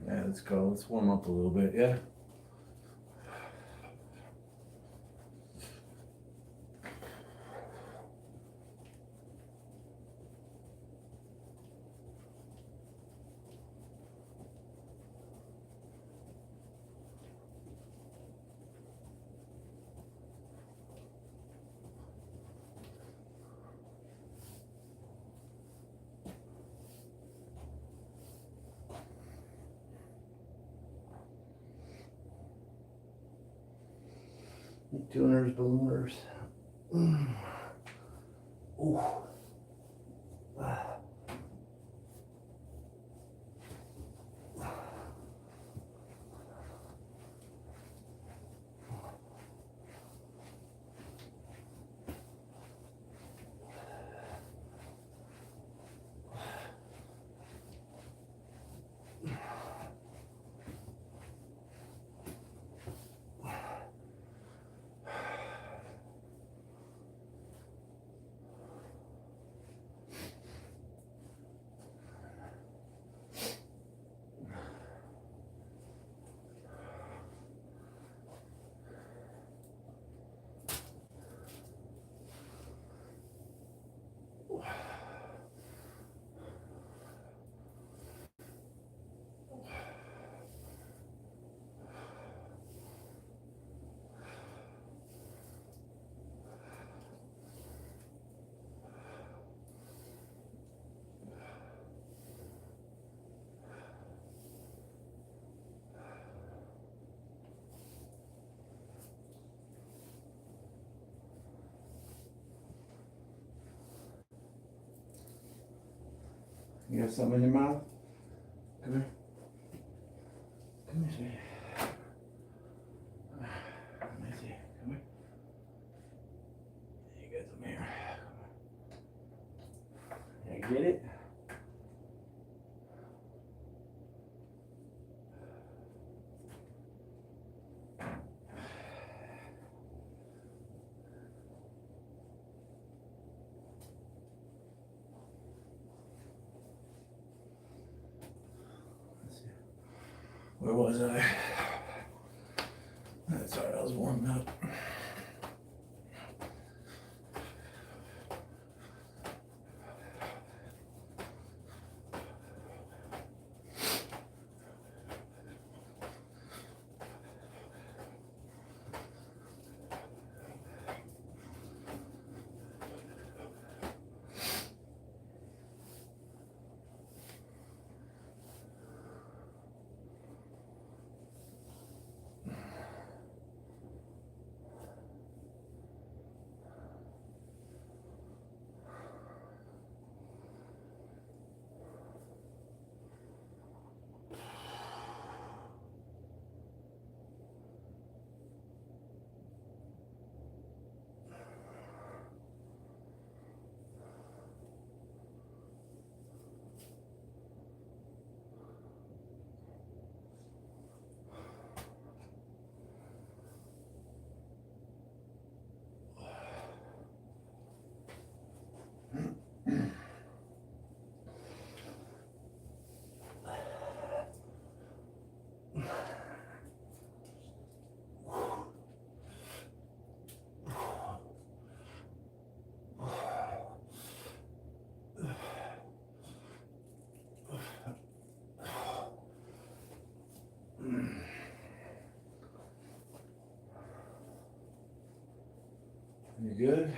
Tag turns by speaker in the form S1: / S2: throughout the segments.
S1: Yeah, let's go. Let's warm up a little bit, yeah? Tuners, ballooners. Ooh. You got something in your mouth? Come here. Come here, sweetie. Let me see. Come here. You got some here. Yeah, get it? Let's see. Where was I? That's alright, I was warming up. You good?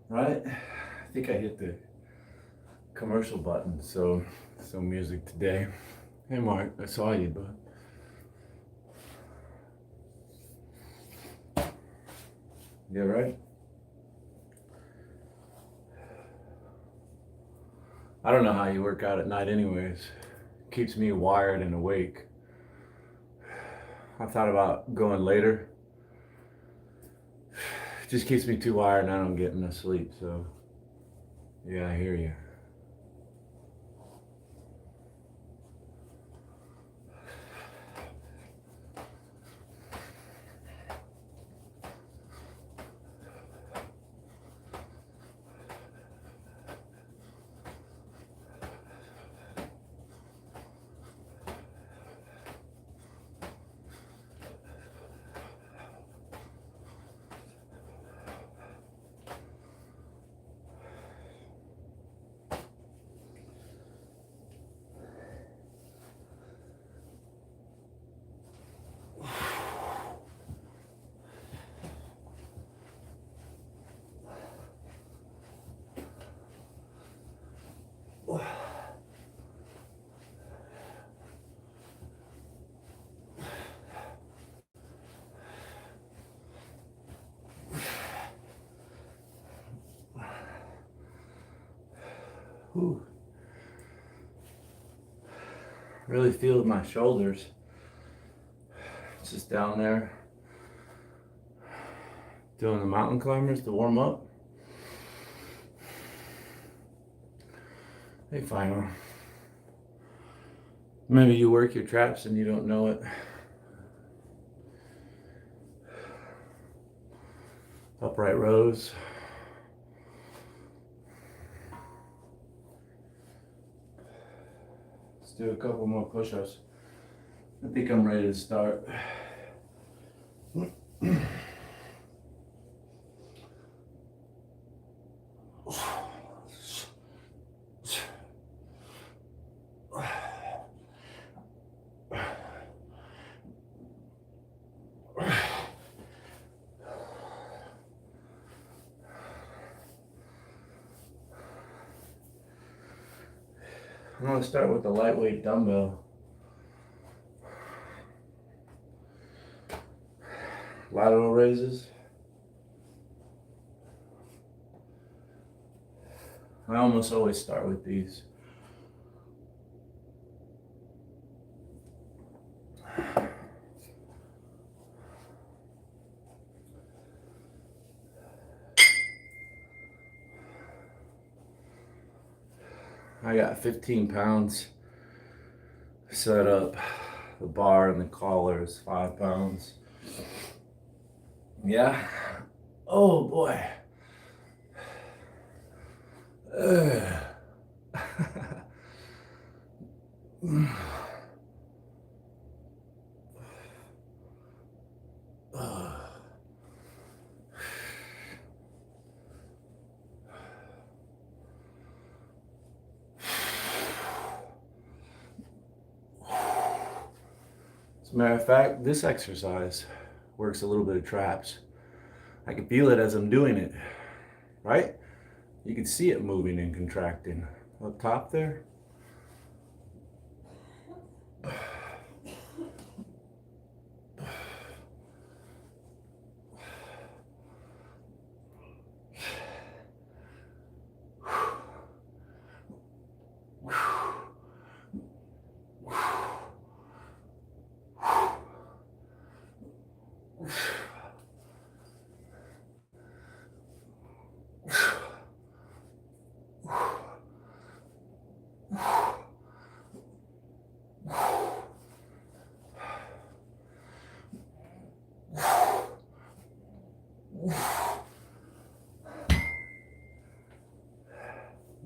S1: Right? I think I hit the commercial button, so music today. Hey Mark, I saw you, bud. Yeah, right? I don't know how you work out at night anyways. Keeps me wired and awake. I thought about going later. It just keeps me too wired and I don't get enough sleep, so Yeah, I hear you. Whew. Really feel my shoulders. It's just down there doing the mountain climbers to warm up. Hey, final. Maybe you work your traps and you don't know it. Upright rows. Let's do a couple more push-ups. I think I'm ready to start. I'm going to start with the lightweight dumbbell. Lateral raises. I almost always start with these. I got 15 pounds set up. The bar and the collar is 5 pounds. Yeah. Oh boy. As a matter of fact, this exercise works a little bit of traps. I can feel it as I'm doing it, right? You can see it moving and contracting. Up top there.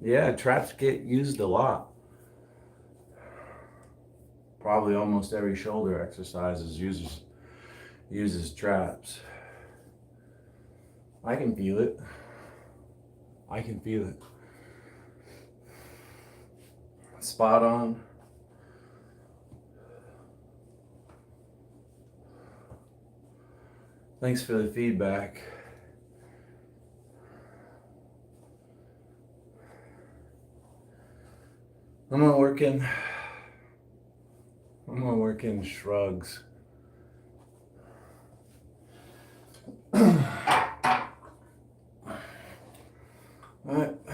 S1: Yeah, traps get used a lot. Probably almost every shoulder exercises uses traps. I can feel it. I can feel it. Spot on. Thanks for the feedback. I'm gonna work in shrugs. I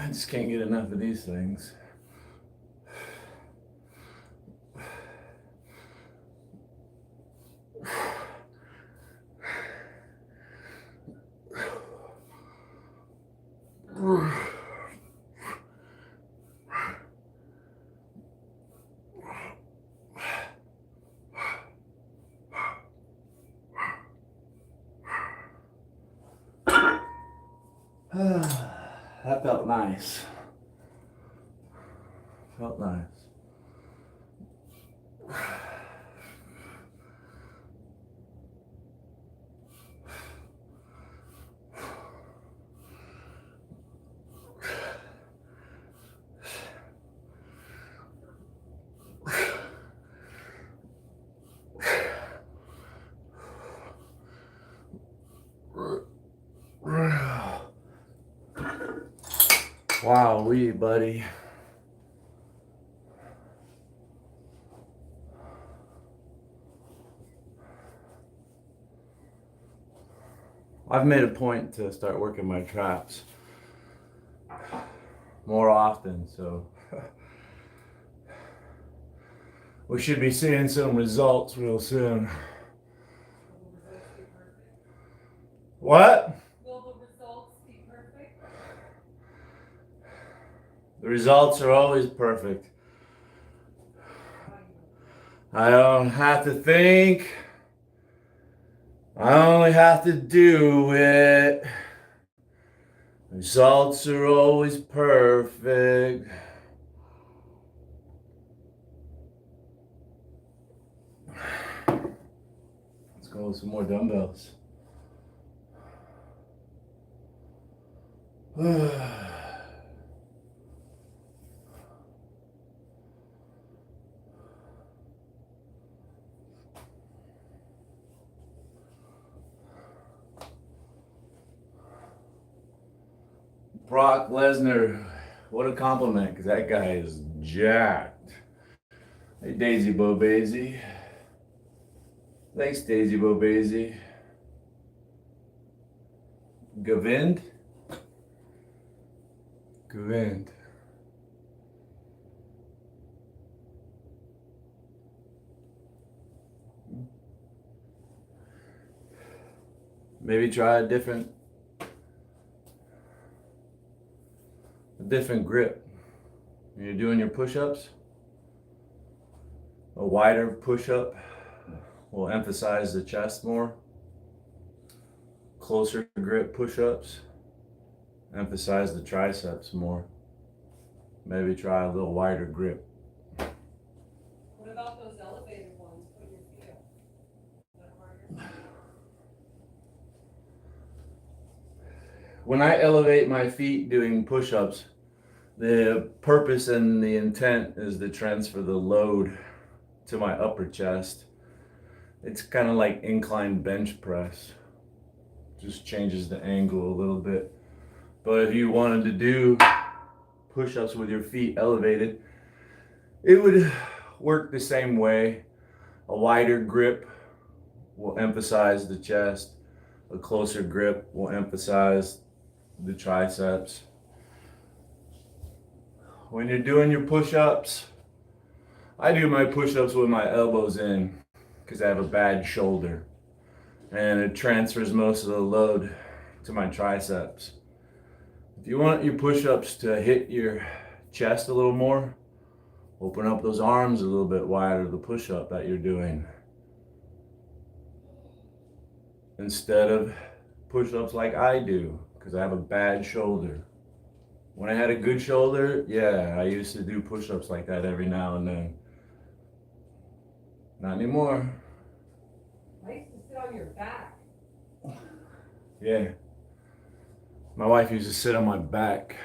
S1: just can't get enough of these things. That felt nice. Felt nice. Wow, buddy. I've made a point to start working my traps more often, so we should be seeing some results real soon. What?
S2: Will the results be perfect?
S1: The results are always perfect. I don't have to think. I only have to do it. Results are always perfect. Let's go with some more dumbbells. Brock Lesnar, what a compliment, because that guy is jacked. Hey, Daisy Bobazy. Thanks, Daisy Bobazy. Govind? Govind. Maybe try a different grip. When you're doing your push-ups, a wider push-up will emphasize the chest more. Closer grip push-ups emphasize the triceps more. Maybe try a little wider grip.
S2: What about those elevated ones? Put your feet up. Is that harder?
S1: When I elevate my feet doing push-ups, the purpose and the intent is to transfer the load to my upper chest. It's kind of like inclined bench press. Just changes the angle a little bit. But if you wanted to do push-ups with your feet elevated, it would work the same way. A wider grip will emphasize the chest. A closer grip will emphasize the triceps. When you're doing your push-ups, I do my push-ups with my elbows in because I have a bad shoulder, and it transfers most of the load to my triceps. If you want your push-ups to hit your chest a little more, open up those arms a little bit wider, the push-up that you're doing. Instead of push-ups like I do, because I have a bad shoulder. When I had a good shoulder, yeah, I used to do push-ups like that every now and then. Not anymore.
S2: I used to sit on your back.
S1: Yeah. My wife used to sit on my back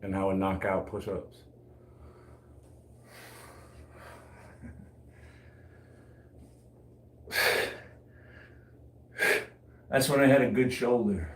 S1: and I would knock out push-ups. That's when I had a good shoulder.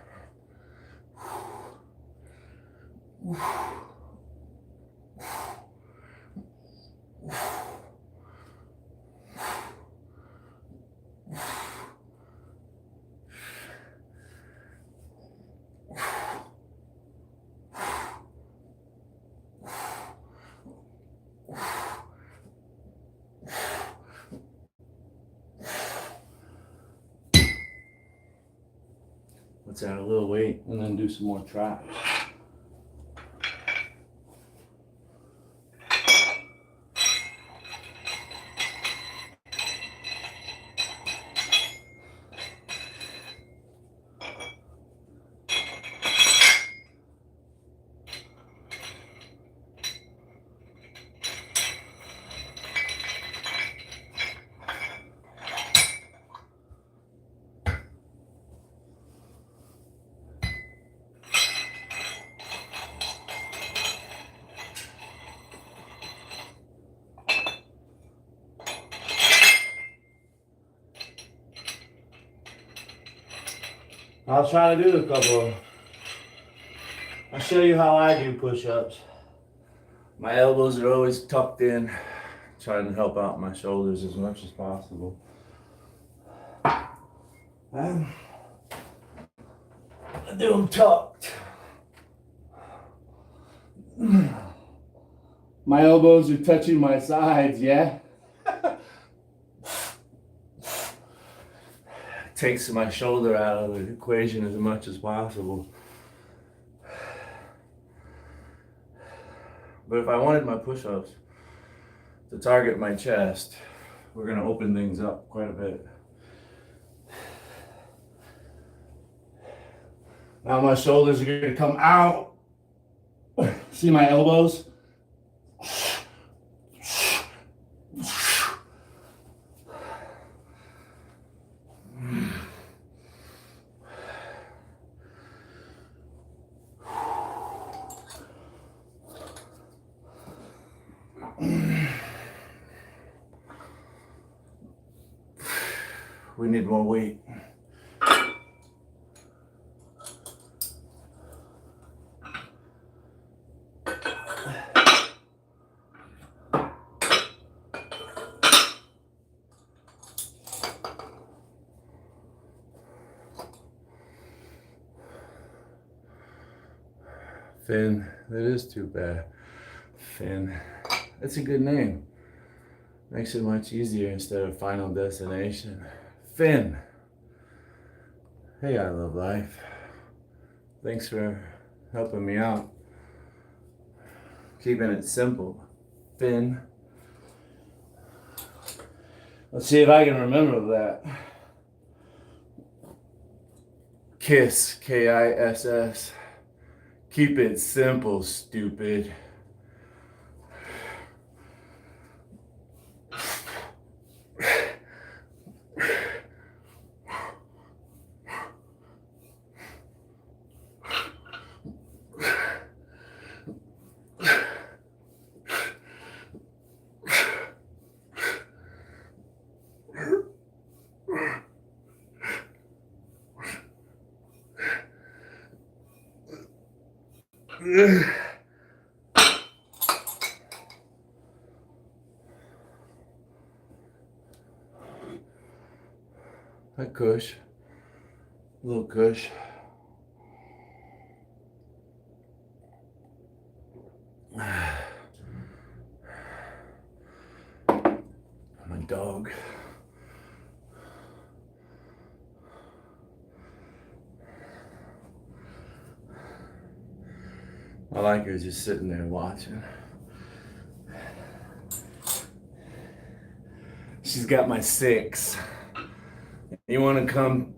S1: Let's add a little weight and then do some more traps.
S3: I'll try to do a couple. I'll show you how I do push-ups.
S1: My elbows are always tucked in, trying to help out my shoulders as much as possible.
S3: I do them tucked. My elbows are touching my sides, yeah?
S1: Takes my shoulder out of the equation as much as possible. But if I wanted my push-ups to target my chest, we're gonna open things up quite a bit.
S3: Now my shoulders are gonna come out. See my elbows?
S1: We need more weight. Finn, that is too bad. Finn, that's a good name. Makes it much easier instead of Final Destination. Finn. Hey, I Love Life. Thanks for helping me out. Keeping it simple. Finn.
S3: Let's see if I can remember that.
S1: Kiss, Kiss. Keep it simple, stupid. A cush. A little cush. My dog. I like her just sitting there watching. She's got my 6. You want to come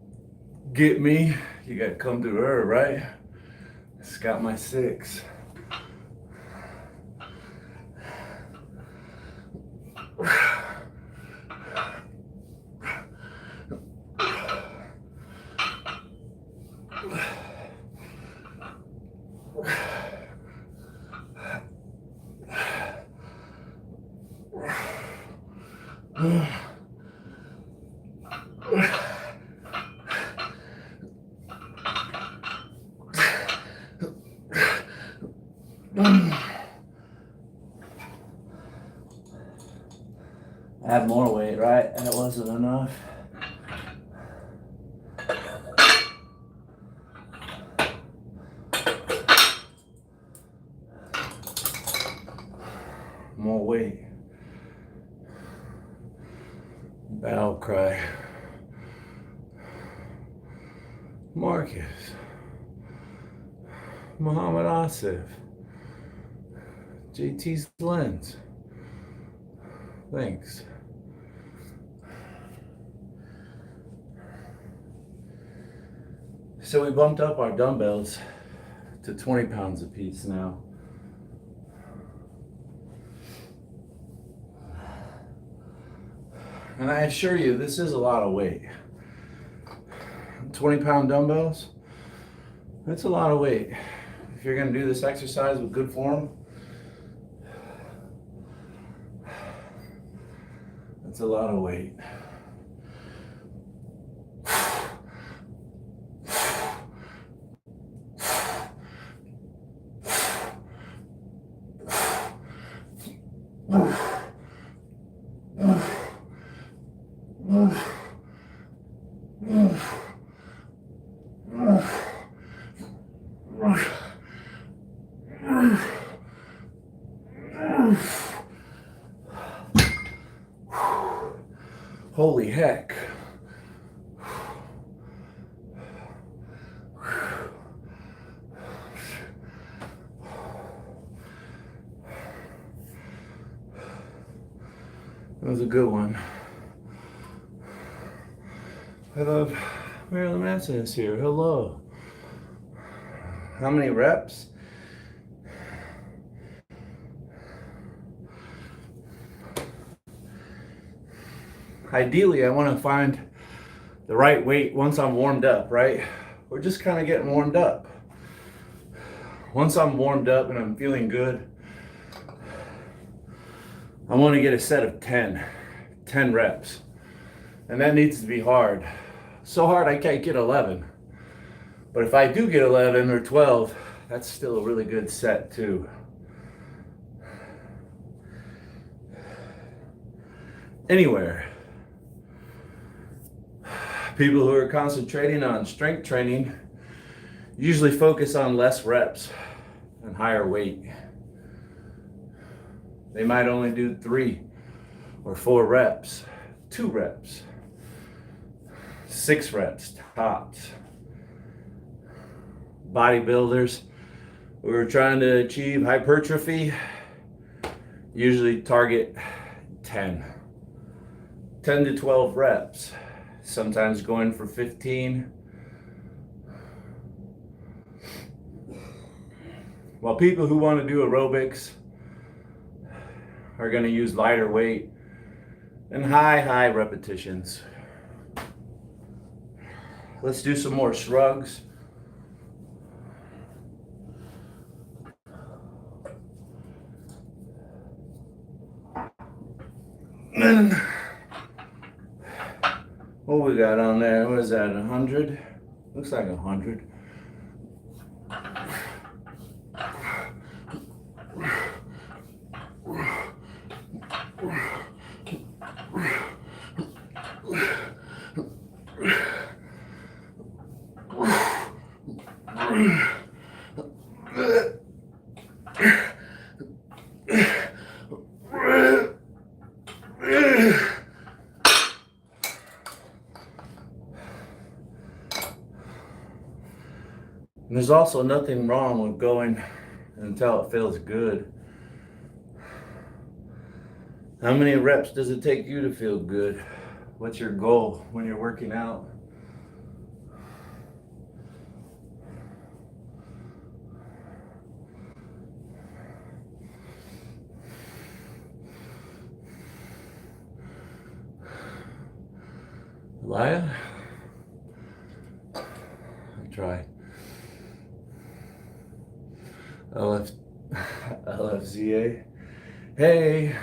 S1: get me? You got to come to her, right? She's got my 6.
S3: Add more weight, right? That wasn't enough.
S1: More weight. Battle cry. Marcus. Muhammad Asif. JT's Lens. Thanks. So we bumped up our dumbbells to 20 pounds a piece now. And I assure you, this is a lot of weight. 20-pound dumbbells, that's a lot of weight. If you're gonna do this exercise with good form, that's a lot of weight. Holy heck. That was a good one. I love Marilyn Manson is here. Hello. How many reps? Ideally, I want to find the right weight once I'm warmed up, right? We're just kind of getting warmed up. Once I'm warmed up and I'm feeling good, I want to get a set of 10 reps. And that needs to be hard. So hard I can't get 11. But if I do get 11 or 12, that's still a really good set too. Anywhere. People who are concentrating on strength training usually focus on less reps and higher weight. They might only do 3 or 4 reps, 2 reps, 6 reps tops. Bodybuilders who are trying to achieve hypertrophy usually target 10 to 12 reps, sometimes going for 15. While people who want to do aerobics are going to use lighter weight and high repetitions. Let's do some more shrugs. And what we got on there? What is that, 100? Looks like 100. And there's also nothing wrong with going until it feels good. How many reps does it take you to feel good? What's your goal when you're working out? Elia? I'll try. LFZA. Hey,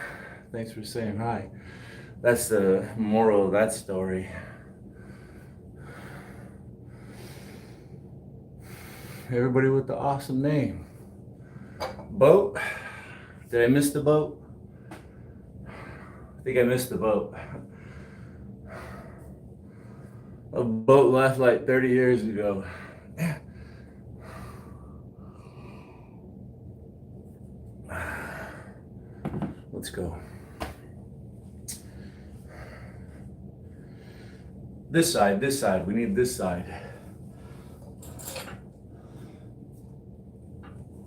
S1: thanks for saying hi. That's the moral of that story. Everybody with the awesome name. Boat? Did I miss the boat? I think I missed the boat. A boat left like 30 years ago. Let's go. This side, we need this side.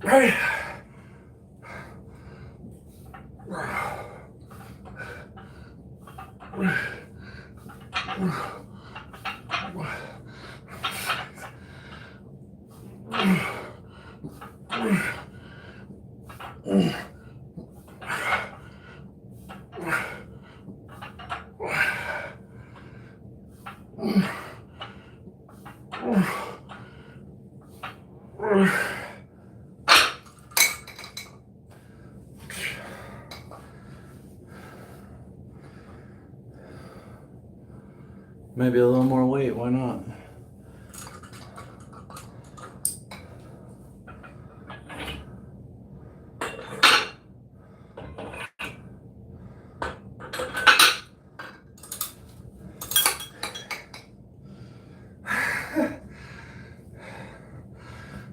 S1: Right. Maybe a little more weight, why not?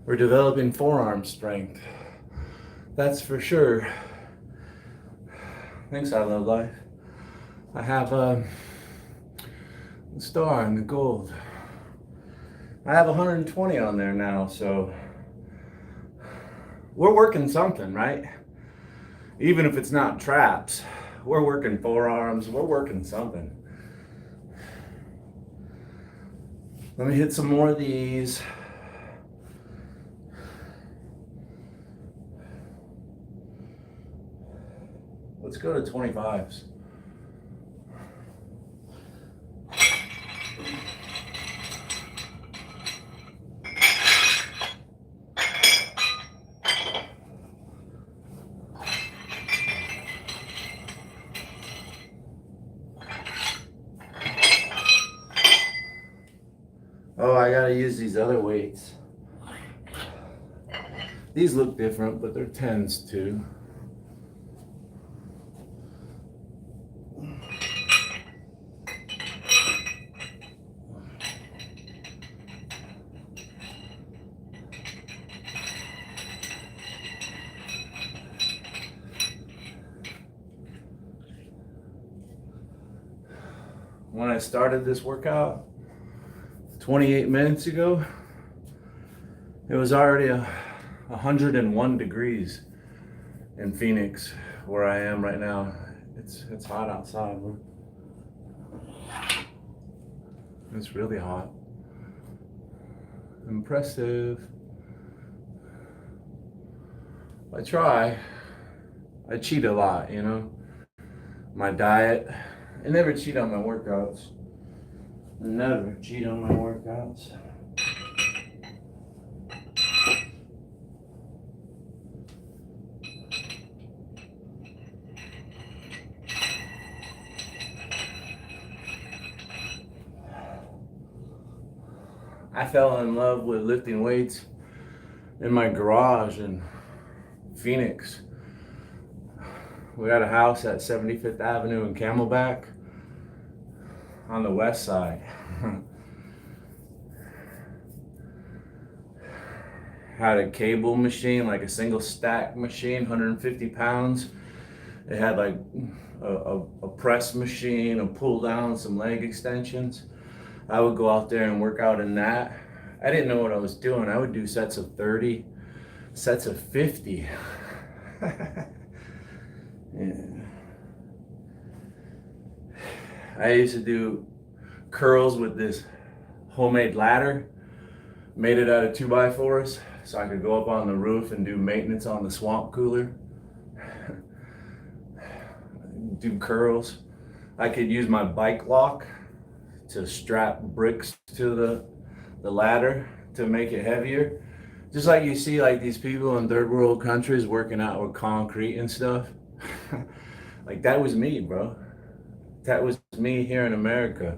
S1: We're developing forearm strength. That's for sure. Thanks, I Love Life. I have the star and the gold. I have 120 on there now, so we're working something, right? Even if it's not traps, we're working forearms, we're working something. Let me hit some more of these. Let's go to 25s. Oh, I gotta use these other weights. These look different, but they're 10s too. When I started this workout 28 minutes ago, it was already 101 degrees in Phoenix, where I am right now. It's hot outside. It's really hot. Impressive. I try. I cheat a lot, you know. My diet. I never cheat on my workouts. Never cheat on my workouts. I fell in love with lifting weights in my garage in Phoenix. We got a house at 75th Avenue in Camelback on the west side. Had a cable machine, like a single stack machine, 150 pounds. It had like a press machine, a pull down, some leg extensions. I would go out there and work out in that. I didn't know what I was doing. I would do sets of 30, sets of 50. Yeah. I used to do curls with this homemade ladder, made it out of 2x4s, so I could go up on the roof and do maintenance on the swamp cooler. Do curls. I could use my bike lock to strap bricks to the ladder to make it heavier. Just like you see like these people in third world countries working out with concrete and stuff. Like that was me, bro. That was me here in America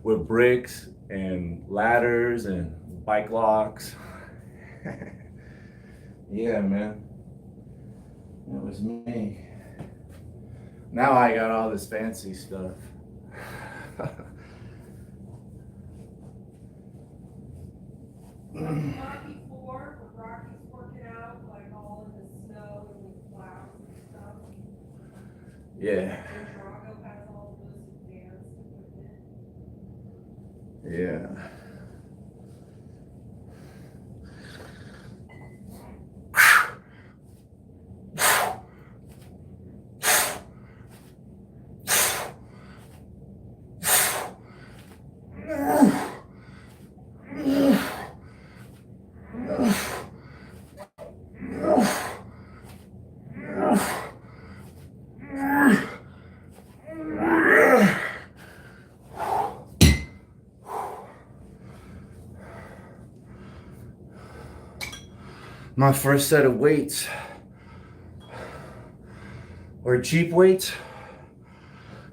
S1: with bricks and ladders and bike locks. Yeah, man. That was me. Now I got all this fancy stuff.
S2: Rocky Ford, where Rocky's working out, like all in the snow and the clouds and stuff.
S1: Yeah.
S2: And Drago has all those advanced equipment.
S1: Yeah. My first set of weights were cheap weights.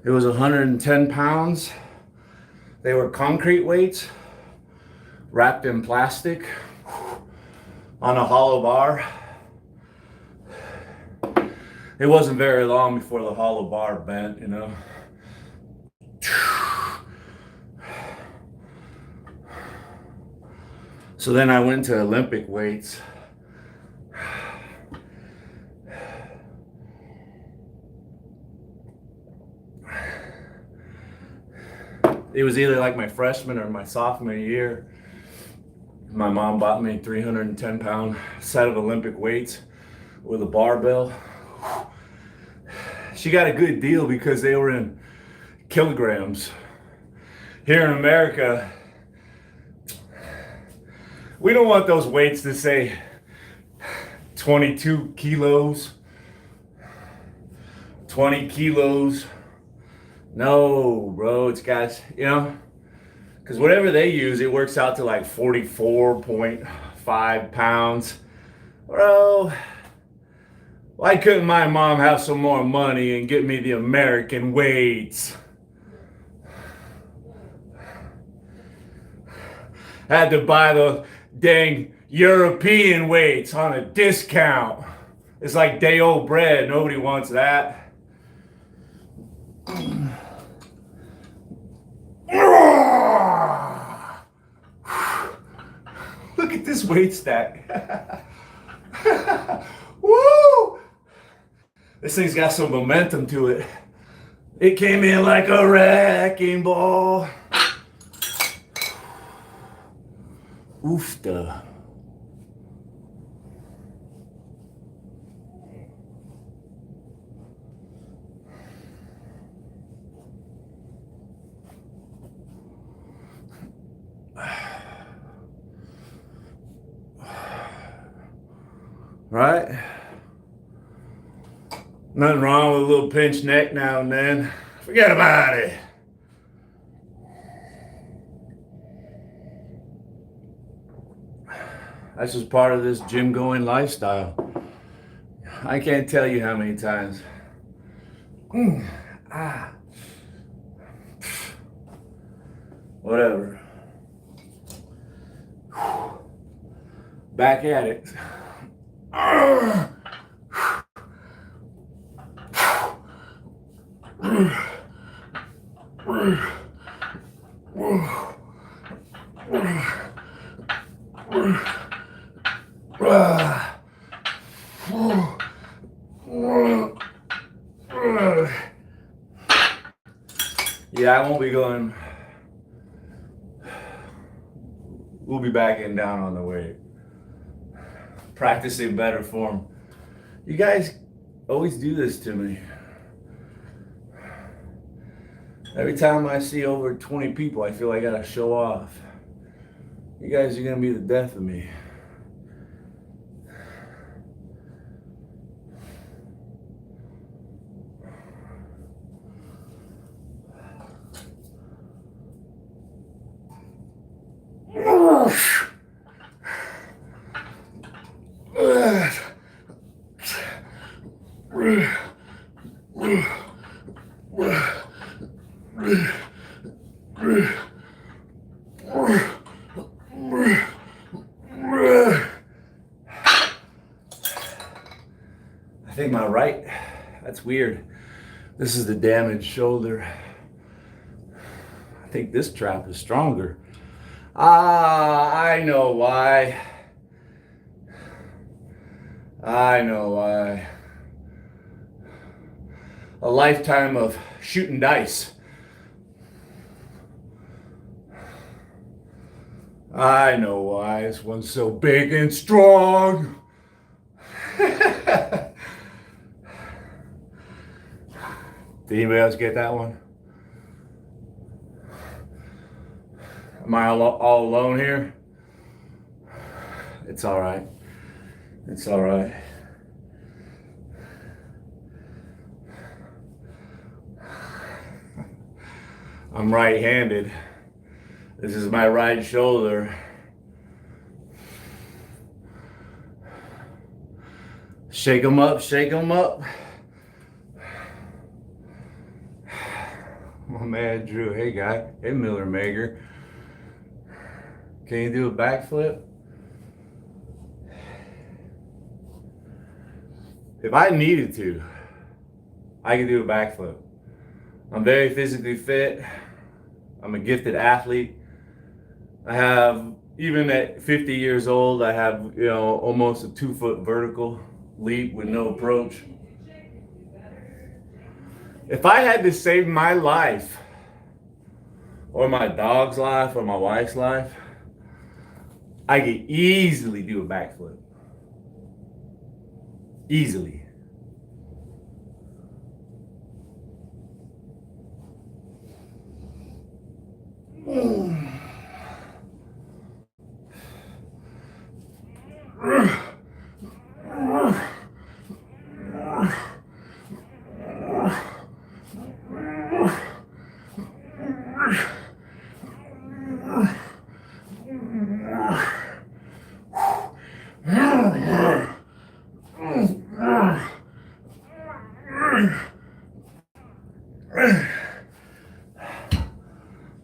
S1: It was 110 pounds. They were concrete weights wrapped in plastic on a hollow bar. It wasn't very long before the hollow bar bent, you know. So then I went to Olympic weights. It was either like my freshman or my sophomore year. My mom bought me 310-pound set of Olympic weights with a barbell. She got a good deal because they were in kilograms. Here in America, we don't want those weights to say 22 kilos, 20 kilos. No, bro, it's got, because whatever they use, it works out to like 44.5 pounds. Bro, why couldn't my mom have some more money and get me the American weights? Had to buy the dang European weights on a discount. It's like day old bread. Nobody wants that. Look at this weight stack. Woo! This thing's got some momentum to it. It came in like a wrecking ball. Oofta. Right? Nothing wrong with a little pinched neck now and then. Forget about it. That's just part of this gym going lifestyle. I can't tell you how many times. Whatever. Back at it. Yeah, I won't be going. We'll be backing down on the weight. Practicing better form. You guys always do this to me. Every time I see over 20 people, I feel like I gotta show off. You guys are gonna be the death of me. I think my right, that's weird. This is the damaged shoulder. I think this trap is stronger. I know why. I know why. A lifetime of shooting dice. I know why this one's so big and strong. Did anybody else get that one? Am I all alone here? It's all right. It's all right. I'm right-handed. This is my right shoulder. Shake 'em up, shake 'em up. My man Drew, hey guy, hey Miller Mager. Can you do a backflip? If I needed to, I could do a backflip. I'm very physically fit. I'm a gifted athlete. I have, even at 50 years old, I have, almost a 2-foot vertical leap with no approach. If I had to save my life or my dog's life, or my wife's life, I could easily do a backflip. Easily.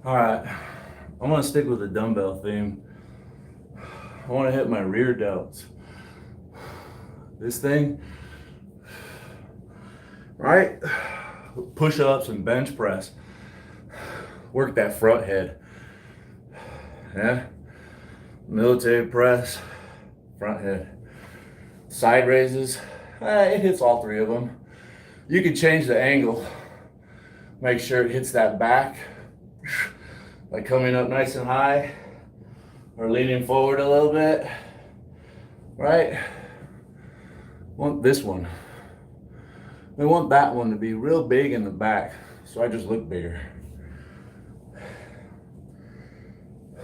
S1: All right, I'm gonna stick with the dumbbell theme. I want to hit my rear delts. This thing, right? Push-ups and bench press. Work that front head. Yeah. Military press, front head. Side raises, it hits all three of them. You can change the angle. Make sure it hits that back. Like coming up nice and high or leaning forward a little bit, right? Want this one. We want that one to be real big in the back, so I just look bigger. I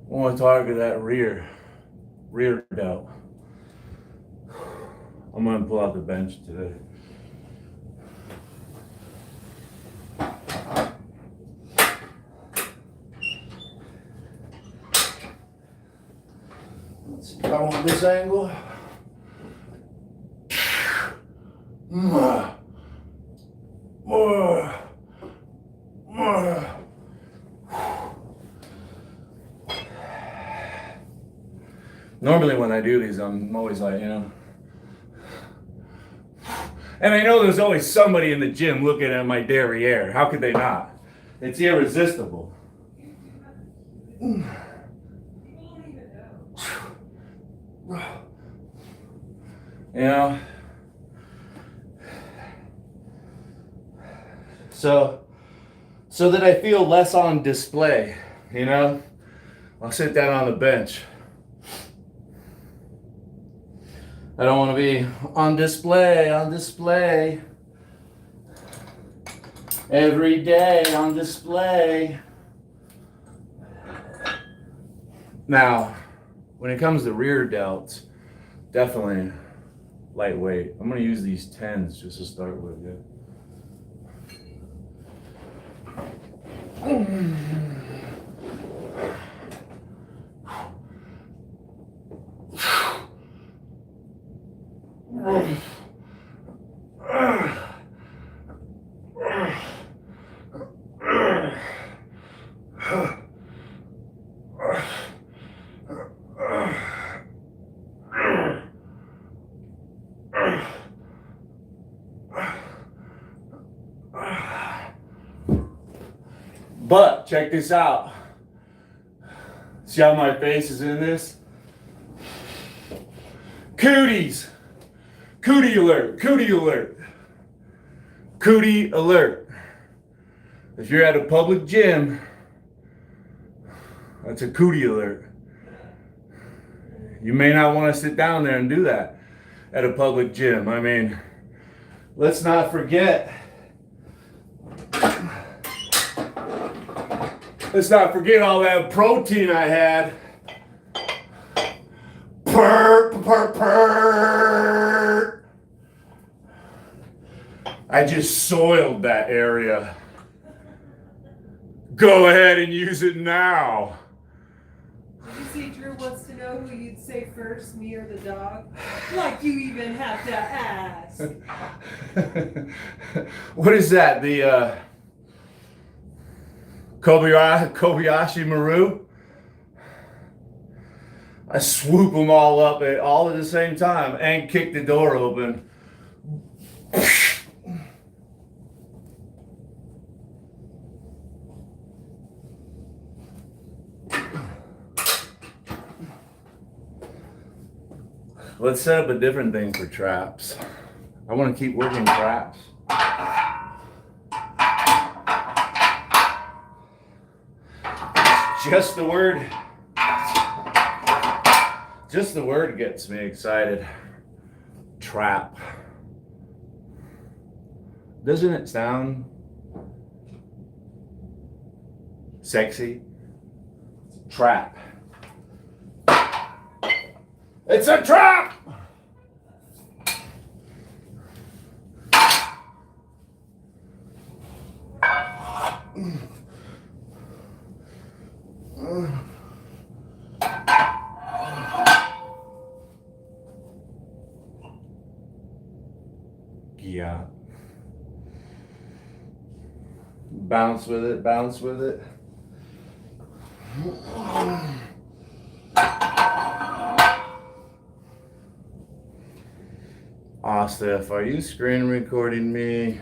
S1: want to target that rear delt. I'm gonna pull out the bench today. Let's see, I want this angle. More. Normally when I do these, I'm always like, and I know there's always somebody in the gym looking at my derriere. How could they not? It's irresistible.
S2: People don't even know. So that I feel less on display, I'll sit down on the bench. I don't want to be on display. Every day on display. Now, when it comes to rear delts, definitely lightweight. I'm going to use these 10s just to start with, yeah. But check this out. See how my face is in this? Cooties. Cootie alert. Cootie alert. Cootie alert. If you're at a public gym, that's a cootie alert. You may not want to sit down there and do that at a public gym. I mean, let's not forget. Let's not forget all that protein I had. I just soiled that area. Go ahead and use it now. Did you see Drew wants to know who you'd say first, me or the dog? Like you even have to ask.
S1: What is that? The Kobayashi Maru? I swoop them all up all at the same time and kick the door open. Let's set up a different thing for traps. I want to keep working traps. Just the word. Just the word gets me excited. Trap. Doesn't it sound sexy? Trap. It's a trap! Yeah. Bounce with it, bounce with it. Steph, are you screen recording me?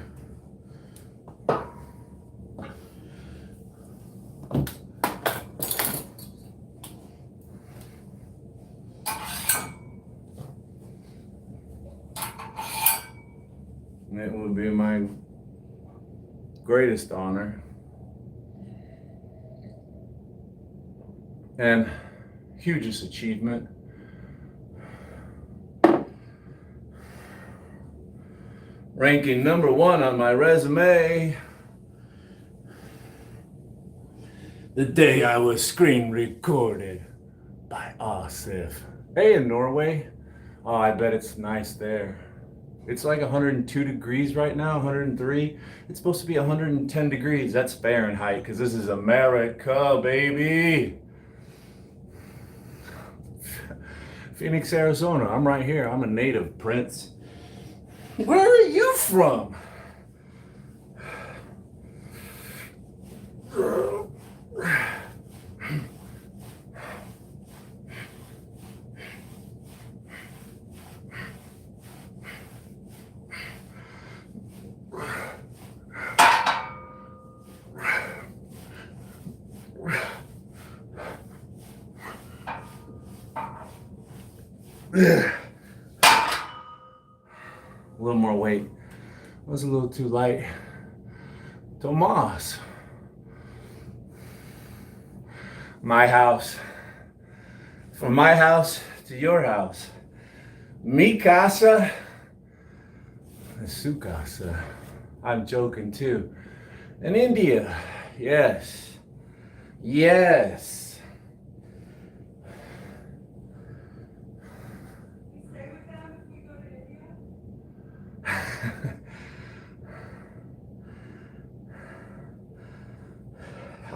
S1: It would be my greatest honor and hugest achievement. Ranking number 1 on my resume. The day I was screen recorded by Asif. Hey, in Norway. Oh, I bet it's nice there. It's like 102 degrees right now, 103. It's supposed to be 110 degrees. That's Fahrenheit, because this is America, baby. Phoenix, Arizona. I'm right here. I'm a native, Prince. Where are you from? A little more weight. Was a little too light. Tomas. My house. From my house to your house. Mi casa. Su casa. I'm joking too. In India. Yes. Yes.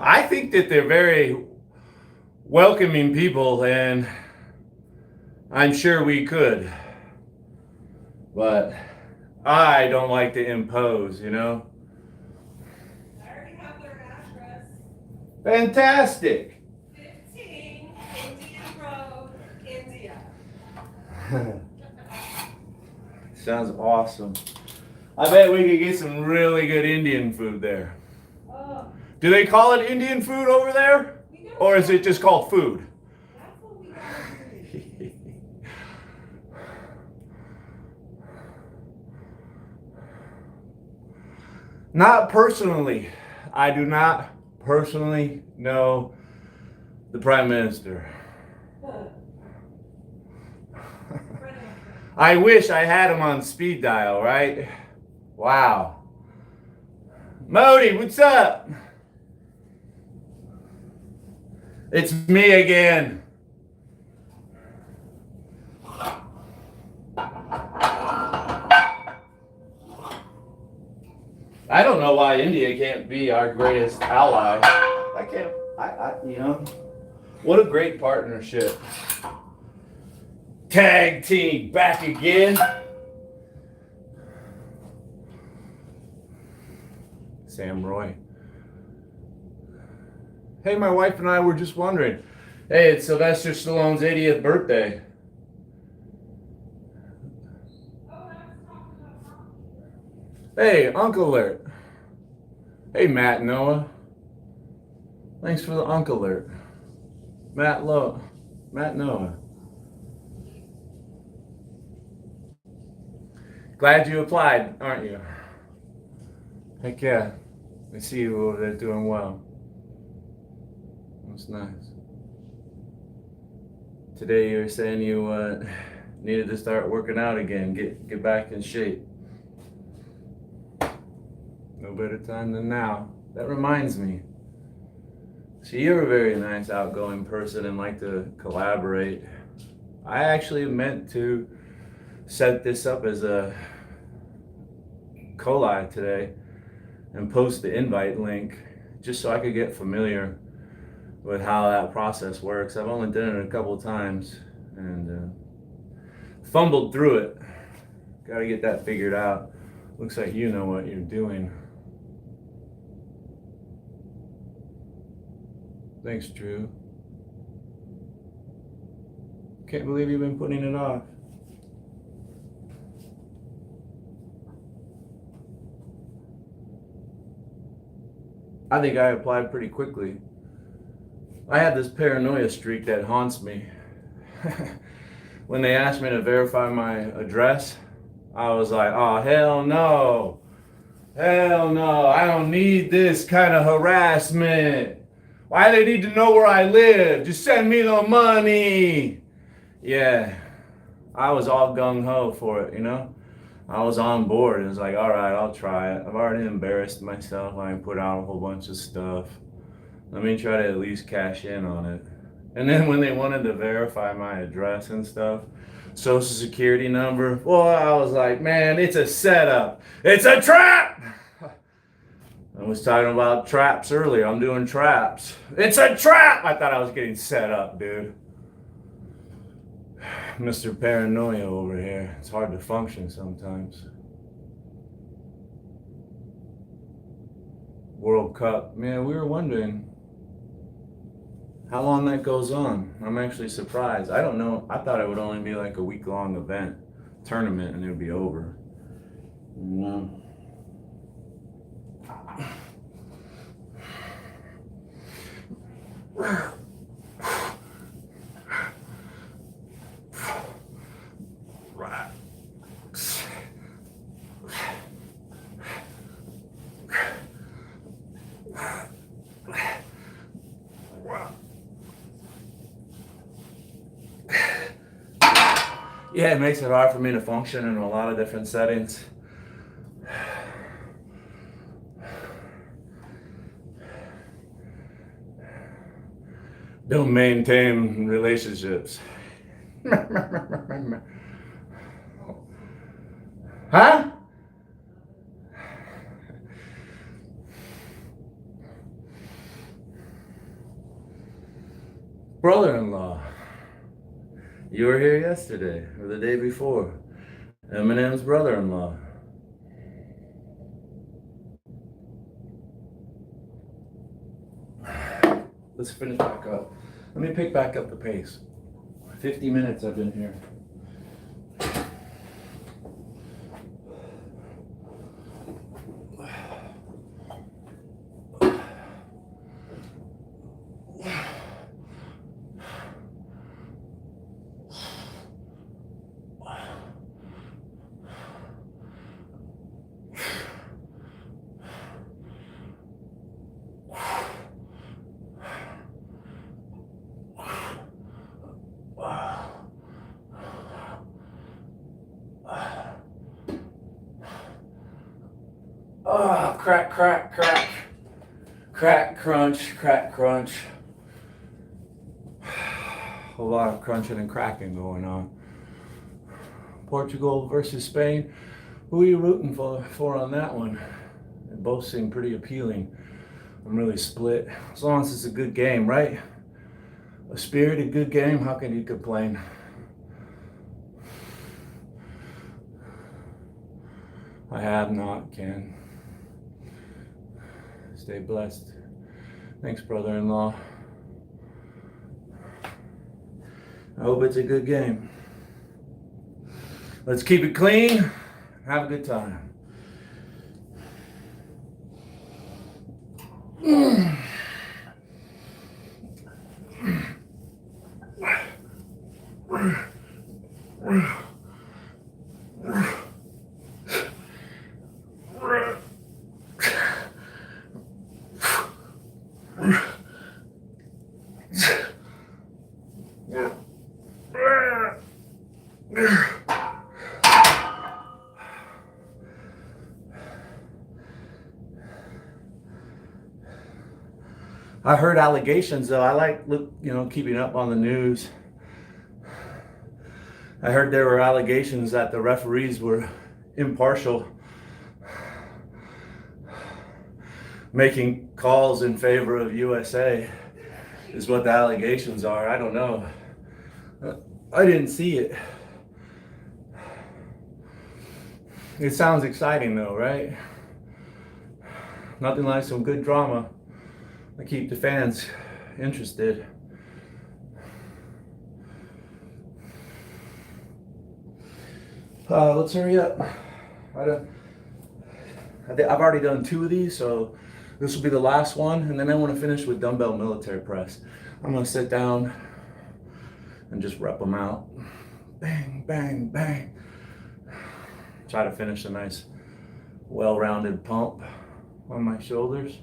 S1: I think that they're very welcoming people, and I'm sure we could. But I don't like to impose, you know?
S2: I already have their address.
S1: Fantastic!
S2: 15 Indian Road, India.
S1: Sounds awesome. I bet we could get some really good Indian food there.
S2: Oh,
S1: Do they call it Indian food over there?
S2: we got
S1: Or is it just called food?
S2: That's what we gotta do.
S1: Not personally. I do not personally know the Prime Minister. I wish I had him on speed dial, right? Wow. Modi, what's up? It's me again. I don't know why India can't be our greatest ally. You know, what a great partnership. Tag team back again. Sam Roy. Hey, my wife and I were just wondering. Hey, it's Sylvester Stallone's 80th birthday. Hey, Uncle Alert. Hey, Matt Noah. Thanks for the Uncle Alert. Matt Noah. Glad you applied, aren't you? Heck yeah. I see you over there doing well. That's nice. Today you were saying you needed to start working out again, get back in shape. No better time than now. That reminds me. See, you're a very nice, outgoing person and like to collaborate. I actually meant to set this up as a collab today and post the invite link just so I could get familiar with how that process works. I've only done it a couple of times and fumbled through it. Got to get that figured out. Looks like you know what you're doing. Thanks, Drew. Can't believe you've been putting it off. I think I applied pretty quickly. I have this paranoia streak that haunts me. When they asked me to verify my address, I was like, oh, hell no. Hell no, I don't need this kind of harassment. Why do they need to know where I live? Just send me the money. Yeah, I was all gung-ho for it, you know? I was on board. It was like, all right, I'll try it. I've already embarrassed myself. I put out a whole bunch of stuff. Let me try to at least cash in on it. And then when they wanted to verify my address and stuff, social security number, well, I was like, man, it's a setup. It's a trap! I was talking about traps earlier. I'm doing traps. It's a trap! I thought I was getting set up, dude. Mr. Paranoia over here. It's hard to function sometimes. World Cup. Man, we were wondering how long that goes on. I'm actually surprised. I don't know. I thought it would only be like a week-long event, tournament, and it would be over. No. Yeah, it makes it hard for me to function in a lot of different settings. Don't maintain relationships. Huh? Brother-in-law. You were here yesterday or the day before. Eminem's brother-in-law. Let's finish back up. Let me pick back up the pace. 50 minutes I've been here. Oh, crack, crack, crack. Crack, crunch, crack, crunch. A lot of crunching and cracking going on. Portugal versus Spain. Who are you rooting for on that one? They both seem pretty appealing. I'm really split. As long as it's a good game, right? A spirited good game, how can you complain? I have not, Ken. Stay blessed. Thanks, brother-in-law. I hope it's a good game. Let's keep it clean. Have a good time. I heard allegations though. I like keeping up on the news. I heard there were allegations that the referees were impartial, making calls in favor of USA is what the allegations are. I don't know. I didn't see it. It sounds exciting though, right? Nothing like some good drama to keep the fans interested. Let's hurry up. I've already done 2 of these, so this will be the last one, and then I want to finish with dumbbell military press. I'm going to sit down and just rep them out. Bang, bang, bang. Try to finish a nice, well-rounded pump on my shoulders.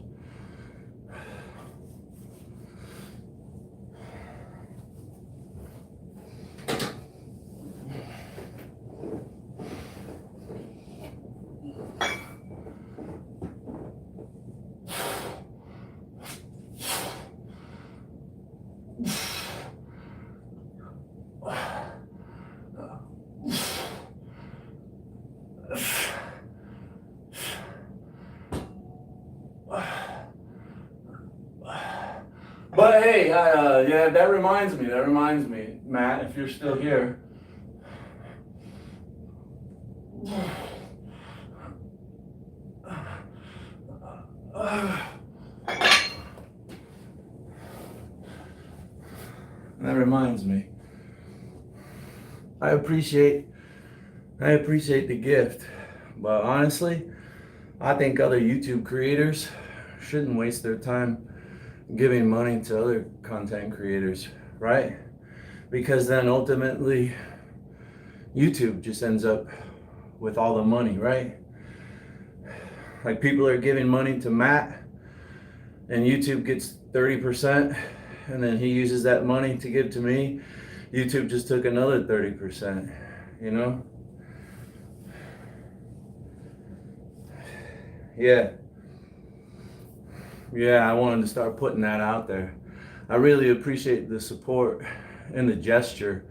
S1: But hey, yeah, that reminds me, Matt, if you're still here. That reminds me. I appreciate the gift, but honestly, I think other YouTube creators shouldn't waste their time giving money to other content creators, right? Because then ultimately YouTube just ends up with all the money, right? Like people are giving money to Matt and YouTube gets 30% and then he uses that money to give to me. YouTube just took another 30%, you know? Yeah, I wanted to start putting that out there. I really appreciate the support and the gesture,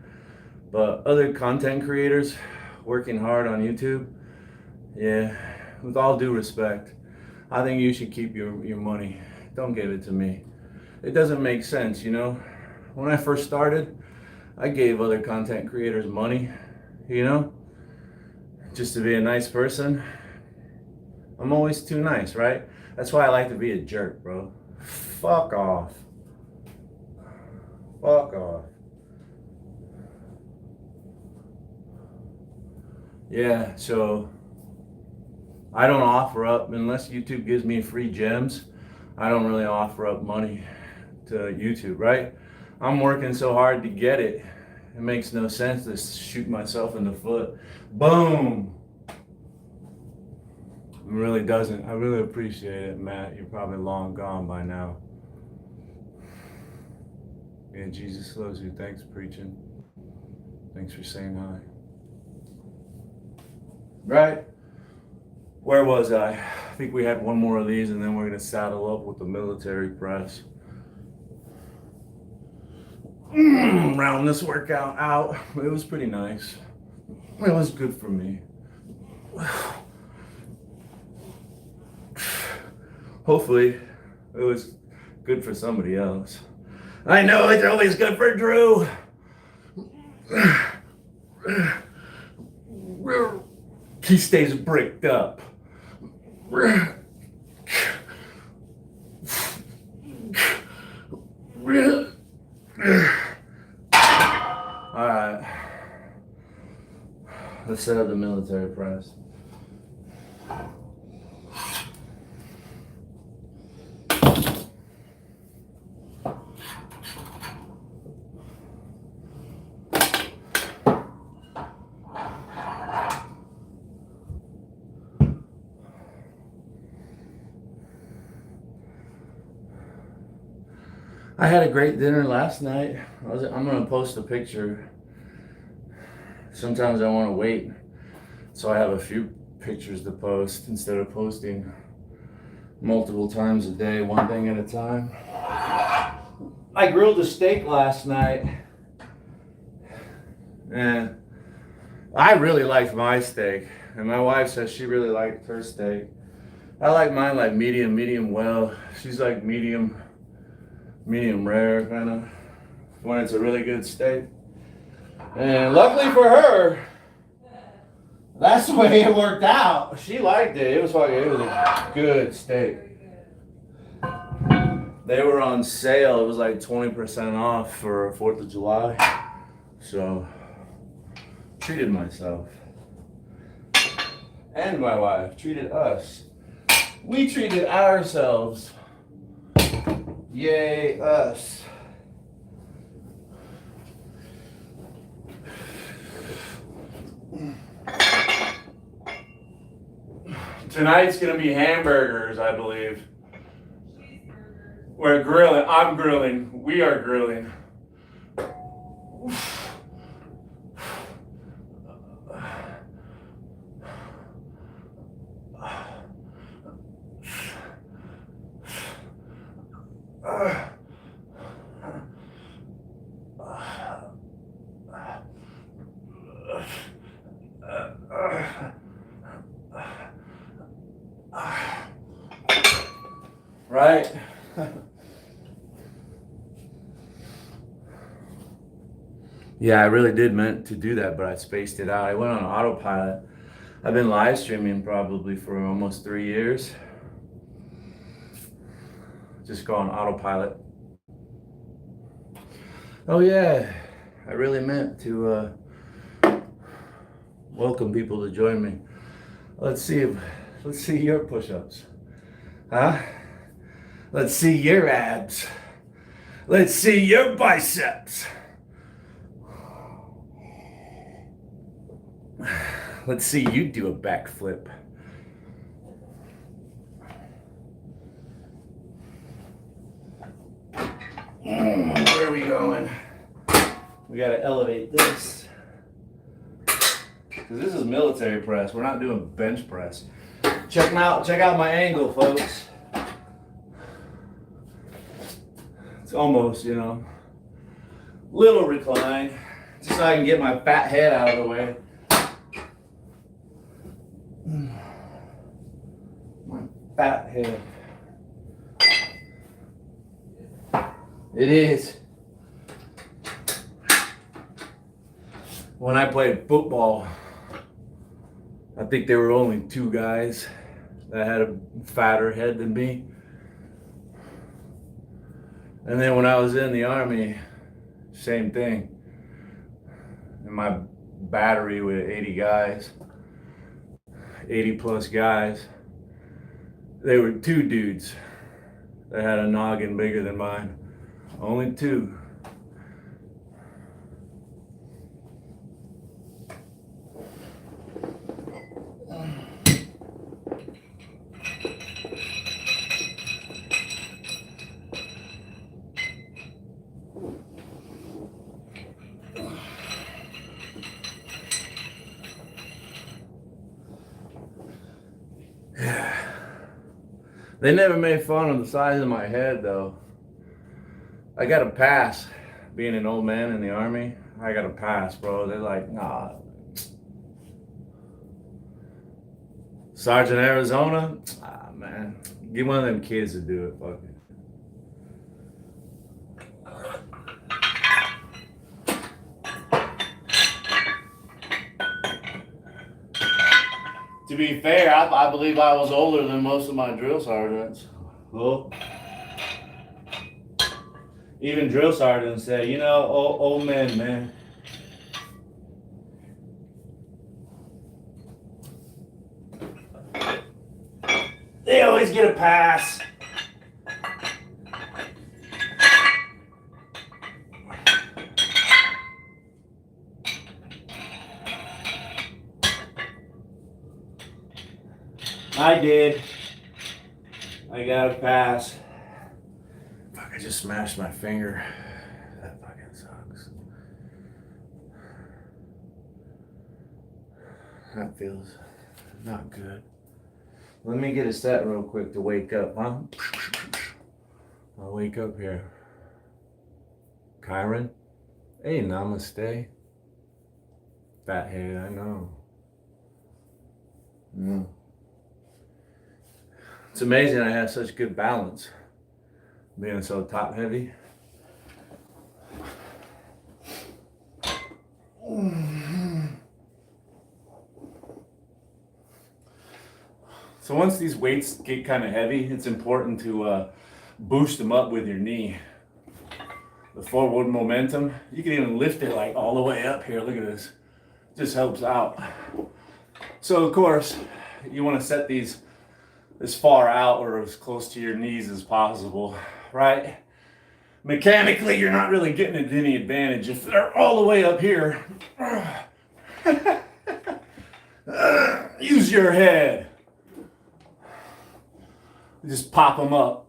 S1: but other content creators working hard on YouTube, yeah, with all due respect, I think you should keep your money. Don't give it to me. It doesn't make sense, you know? When I first started, I gave other content creators money, you know? Just to be a nice person. I'm always too nice, right? That's why I like to be a jerk, bro. Fuck off. Fuck off. Yeah, so I don't offer up, unless YouTube gives me free gems, I don't really offer up money to YouTube, right? I'm working so hard to get it. It makes no sense to shoot myself in the foot. Boom. It really doesn't. I really appreciate it, Matt. You're probably long gone by now. Yeah, Jesus loves you. Thanks, preaching. Thanks for saying hi. Right? Where was I? I think we had one more of these and then we're going to saddle up with the military press. Round this workout out. It was pretty nice. It was good for me. Hopefully, it was good for somebody else. I know it's always good for Drew. He stays bricked up. Alright. Let's set up the military press. I had a great dinner last night. I'm gonna post a picture. Sometimes I want to wait, so I have a few pictures to post instead of posting multiple times a day, one thing at a time.
S3: I grilled a steak last night.
S1: And I really liked my steak, and my wife says she really liked her steak. I like mine like medium well. She's like medium rare kind of, when it's a really good steak. And luckily for her, that's the way it worked out. She liked it. It was a good steak. They were on sale. It was like 20% off for 4th of July. So, treated myself. And my wife treated us. We treated ourselves. Yay, us. Tonight's gonna be hamburgers, I believe. We're grilling. I'm grilling. We are grilling. Right? Yeah, I really did meant to do that, but I spaced it out. I went on autopilot. I've been live streaming probably for almost 3 years. Just go on autopilot. Oh yeah, I really meant to welcome people to join me. Let's see your push-ups. Huh? Let's see your abs. Let's see your biceps. Let's see you do a backflip. Where are we going? We gotta elevate this. Because this is military press. We're not doing bench press. Check out my angle, folks. It's almost, little recline. Just so I can get my fat head out of the way. My fat head. It is. When I played football, I think there were only 2 guys that had a fatter head than me. And then when I was in the Army, same thing. In my battery with 80 guys, 80 plus guys, there were 2 dudes that had a noggin bigger than mine. Only 2. They never made fun of the size of my head, though. I got a pass. Being an old man in the Army, I got a pass, bro. They're like, nah. Sergeant Arizona? Ah, man. Get one of them kids to do it, fuck it. To be fair, I believe I was older than most of my drill sergeants. Well, even drill sergeants say, old men, man. They always get a pass. I did. I got a pass. Fuck, I just smashed my finger. That fucking sucks. That feels not good. Let me get a set real quick to wake up, huh? I'll wake up here. Kyron. Hey, namaste. Fat head, I know. Mm. It's amazing I have such good balance, being so top heavy. So once these weights get kind of heavy, it's important to boost them up with your knee. The forward momentum, you can even lift it like all the way up here. Look at this, just helps out. So of course, you want to set these as far out or as close to your knees as possible, right? Mechanically, you're not really getting any advantage if they're all the way up here. Use your head. Just pop them up.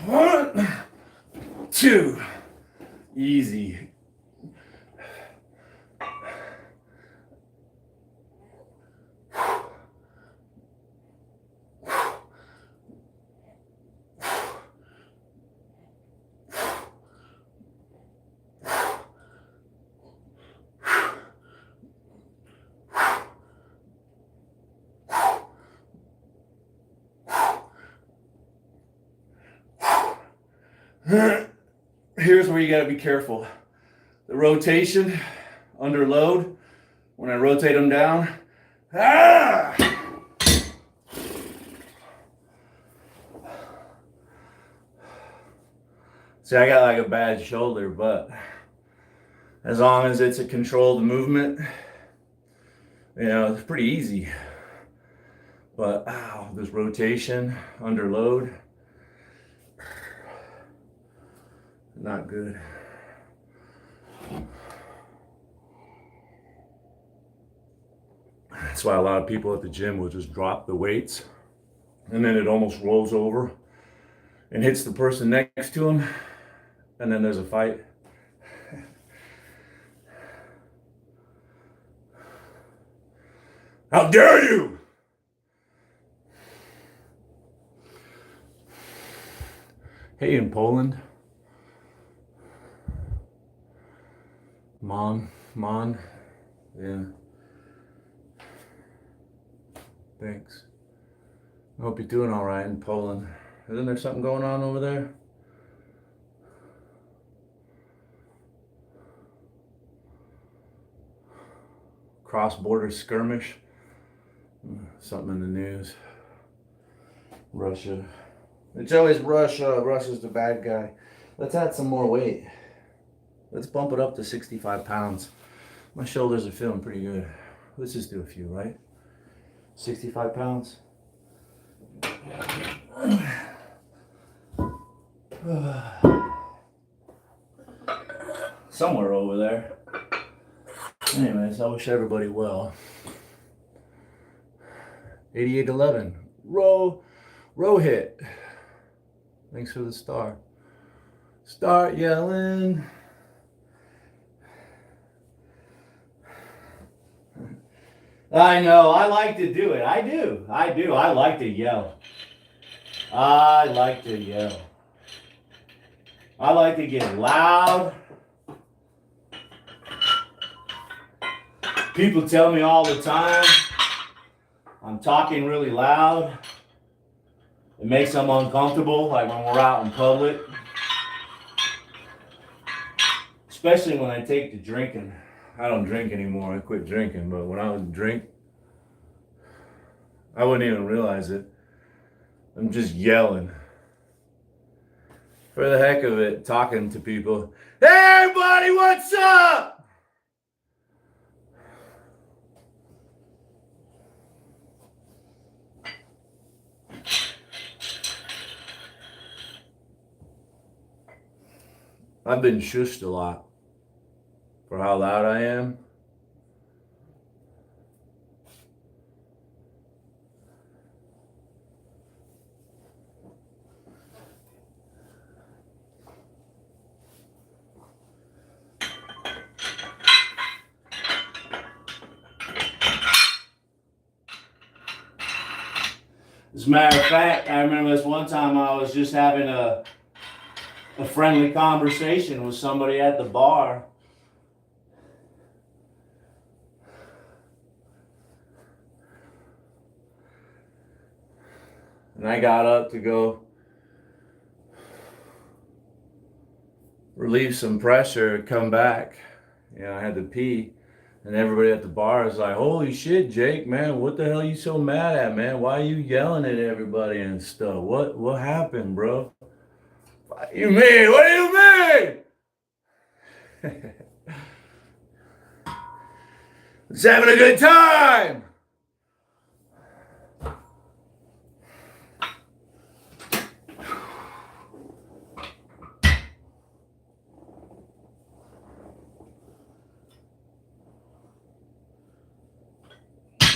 S1: 1, 2. Easy. Here's where you got to be careful. The rotation under load, when I rotate them down, See, I got like a bad shoulder, but as long as it's a controlled movement, you know, it's pretty easy. But this rotation under load, not good. That's why a lot of people at the gym will just drop the weights and then it almost rolls over and hits the person next to them, and then there's a fight. How dare you! Hey, in Poland. Mon, yeah. Thanks. I hope you're doing all right in Poland. Isn't there something going on over there? Cross-border skirmish. Something in the news. Russia. It's always Russia. Russia's the bad guy. Let's add some more weight. Let's bump it up to 65 pounds. My shoulders are feeling pretty good. Let's just do a few, right? 65 pounds. Somewhere over there. Anyways, I wish everybody well. 8811. Rohit. Thanks for the star. Start yelling. I know, I like to do it. I do. I like to yell. I like to yell. I like to get loud. People tell me all the time I'm talking really loud. It makes them uncomfortable, like when we're out in public. Especially when I take to drinking. I don't drink anymore. I quit drinking, but when I would drink, I wouldn't even realize it. I'm just yelling. For the heck of it, talking to people. Hey everybody, what's up? I've been shushed a lot for how loud I am. As a matter of fact, I remember this one time I was just having a
S3: a friendly conversation with somebody at the bar.
S1: And I got up to go relieve some pressure, come back. I had to pee. And everybody at the bar is like, holy shit, Jake, man, what the hell are you so mad at, man? Why are you yelling at everybody and stuff? What happened, bro? What do you mean? What do you mean? Just having a good time.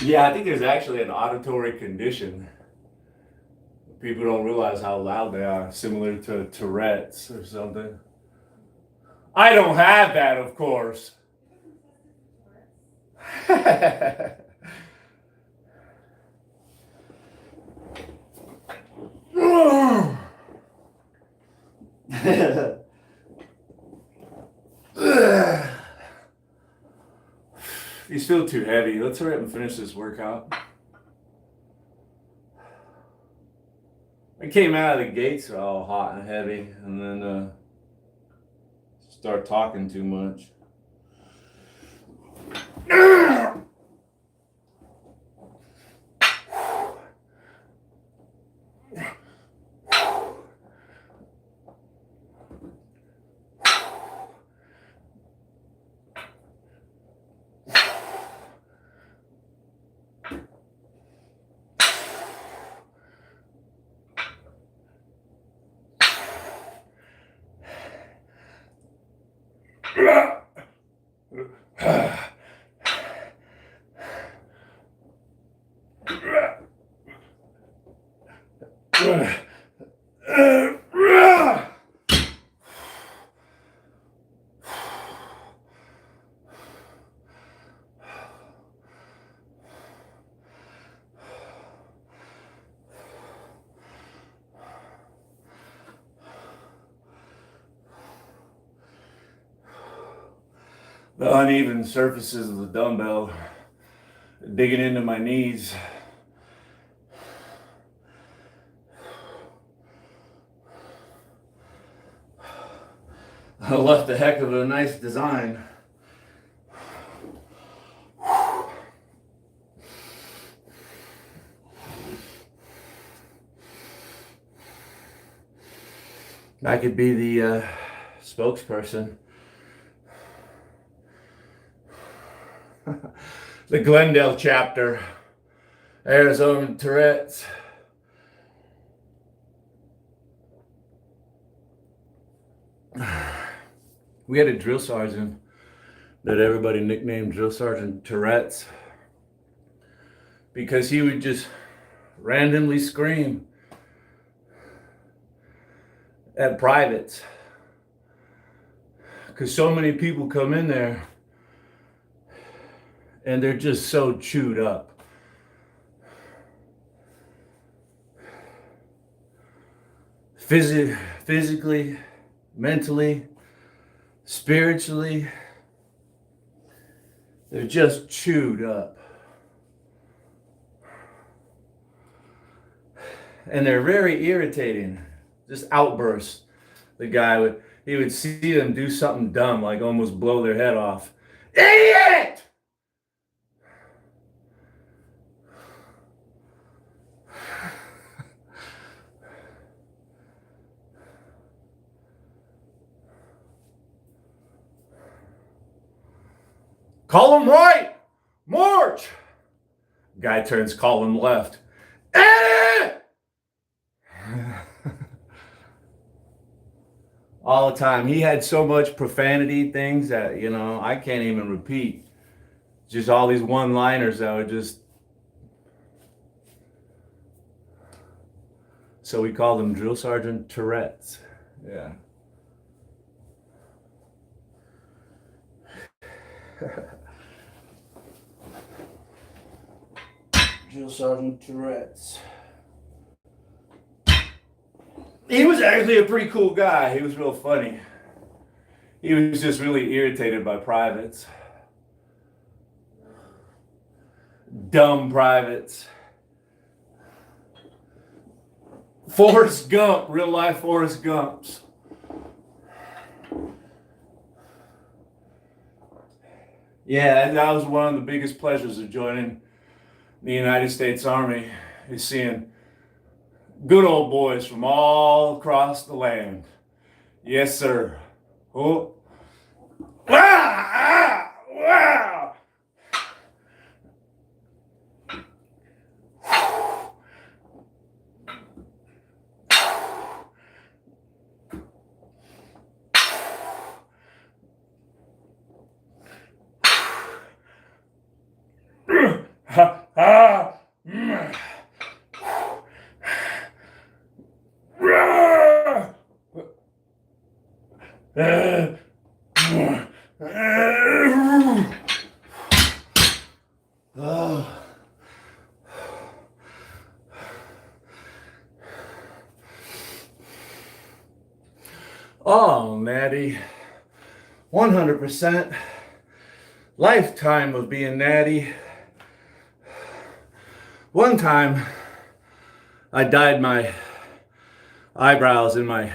S1: Yeah, I think there's actually an auditory condition. People don't realize how loud they are, similar to Tourette's or something. I don't have that, of course. These feel too heavy. Let's hurry up and finish this workout. I came out of the gates all hot and heavy, and then start talking too much. The uneven surfaces of the dumbbell digging into my knees. I left a heck of a nice design. I could be the spokesperson. The Glendale chapter, Arizona Tourette's. We had a drill sergeant that everybody nicknamed Drill Sergeant Tourette's because he would just randomly scream at privates because so many people come in there and they're just so chewed up. Physically, mentally, spiritually, they're just chewed up. And they're very irritating. Just outbursts. He would see them do something dumb, like almost blow their head off. Idiot! Column right! March! Guy turns column left. Edit! All the time. He had so much profanity things that, I can't even repeat. Just all these one-liners that were just... So we called him Drill Sergeant Tourette's. Yeah. Drill Sergeant Tourette's. He was actually a pretty cool guy. He was real funny. He was just really irritated by privates. Dumb privates. Forrest Gump, real life Forrest Gumps. Yeah, that was one of the biggest pleasures of joining the United States Army, is seeing good old boys from all across the land. Yes, sir. Oh. Wow! Wow! Ha ha! Oh, Natty. 100%. Lifetime of being natty. One time, I dyed my eyebrows and my